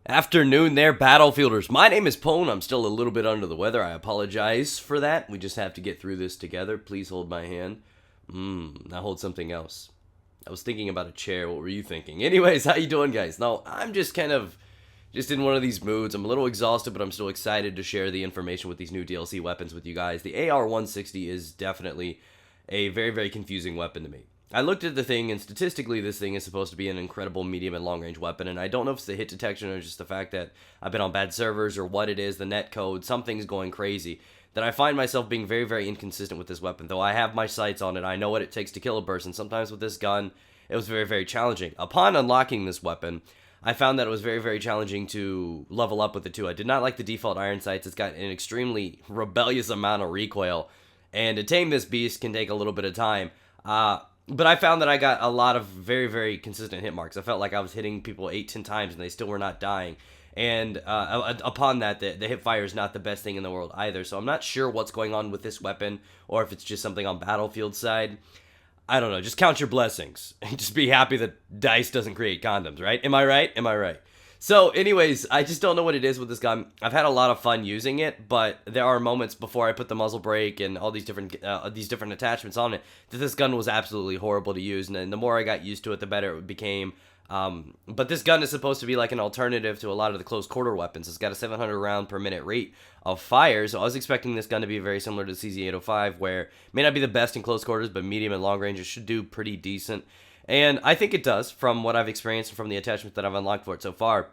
Afternoon there, Battlefielders. My name is Pone. I'm still a little bit under the weather. I apologize for that. We just have to get through this together. Please hold my hand. Now hold something else. I was thinking about a chair. What were you thinking? Anyways, how you doing, guys? No, I'm just in one of these moods. I'm a little exhausted, but I'm still excited to share the information with these new DLC weapons with you guys. The AR160 is definitely a very, very confusing weapon to me. I looked at the thing, and statistically, this thing is supposed to be an incredible medium and long-range weapon, and I don't know if it's the hit detection or just the fact that I've been on bad servers or what it is, the net code, something's going crazy, that I find myself being very, very inconsistent with this weapon. Though I have my sights on it, I know what it takes to kill a burst, and sometimes with this gun, it was very, very challenging. Upon unlocking this weapon, I found that it was very, very challenging to level up with it too. I did not like the default iron sights. It's got an extremely rebellious amount of recoil, and to tame this beast can take a little bit of time. But I found that I got a lot of very, very consistent hit marks. I felt like I was hitting people 8-10 times and they still were not dying. And upon that, the hip fire is not the best thing in the world either. So I'm not sure what's going on with this weapon or if it's just something on Battlefield side. I don't know. Just count your blessings. And just be happy that DICE doesn't create condoms, right? Am I right? Am I right? So anyways, I just don't know what it is with this gun. I've had a lot of fun using it, but there are moments before I put the muzzle brake and all these different attachments on it that this gun was absolutely horrible to use, and the more I got used to it, the better it became. But this gun is supposed to be like an alternative to a lot of the close quarter weapons. It's got a 700 round per minute rate of fire, so I was expecting this gun to be very similar to the CZ805, where it may not be the best in close quarters, but medium and long range it should do pretty decent. And I think it does, from what I've experienced and from the attachments that I've unlocked for it so far,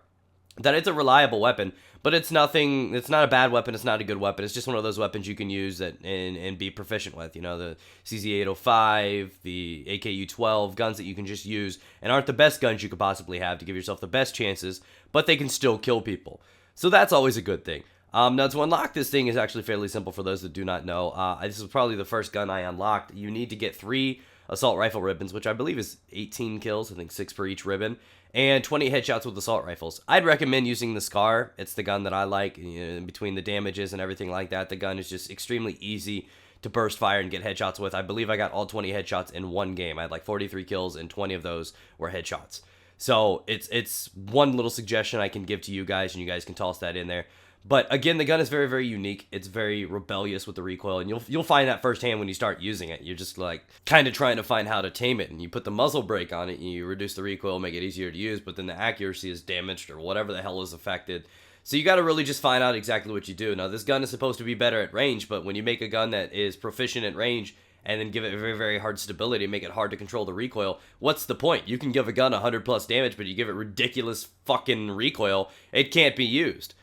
that it's a reliable weapon, but it's not a bad weapon, it's not a good weapon, it's just one of those weapons you can use and be proficient with, you know, the CZ805, the AKU-12, guns that you can just use, and aren't the best guns you could possibly have to give yourself the best chances, but they can still kill people. So that's always a good thing. Now, to unlock this thing is actually fairly simple for those that do not know. This is probably the first gun I unlocked. You need to get 3 assault rifle ribbons, which I believe is 18 kills, I think 6 per each ribbon, and 20 headshots with assault rifles. I'd recommend using the Scar. It's the gun that I like. You know, between the damages and everything like that, the gun is just extremely easy to burst fire and get headshots with. I believe I got all 20 headshots in one game. I had like 43 kills, and 20 of those were headshots. So it's one little suggestion I can give to you guys, and you guys can toss that in there. But again, the gun is very, very unique. It's very rebellious with the recoil, and you'll find that firsthand when you start using it. You're just like kind of trying to find how to tame it, and you put the muzzle brake on it, and you reduce the recoil, make it easier to use, but then the accuracy is damaged or whatever the hell is affected. So you got to really just find out exactly what you do. Now, this gun is supposed to be better at range, but when you make a gun that is proficient at range and then give it very, very hard stability and make it hard to control the recoil, what's the point? You can give a gun 100 plus damage, but you give it ridiculous fucking recoil, it can't be used.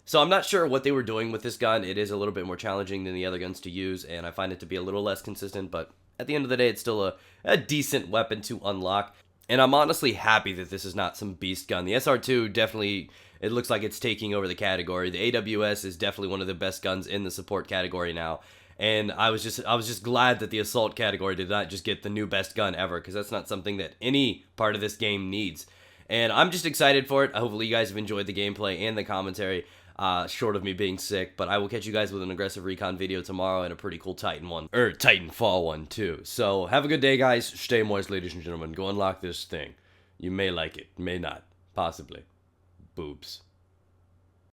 So I'm not sure what they were doing with this gun. It is a little bit more challenging than the other guns to use, and I find it to be a little less consistent, but at the end of the day, it's still a decent weapon to unlock. And I'm honestly happy that this is not some beast gun. The SR2 definitely, it looks like it's taking over the category. The AWS is definitely one of the best guns in the support category now. And I was just glad that the assault category did not just get the new best gun ever, because that's not something that any part of this game needs. And I'm just excited for it. Hopefully you guys have enjoyed the gameplay and the commentary. Short of me being sick, but I will catch you guys with an aggressive recon video tomorrow and a pretty cool Titanfall one too. So have a good day, guys. Stay moist, ladies and gentlemen. Go unlock this thing. You may like it, may not, possibly. Boobs.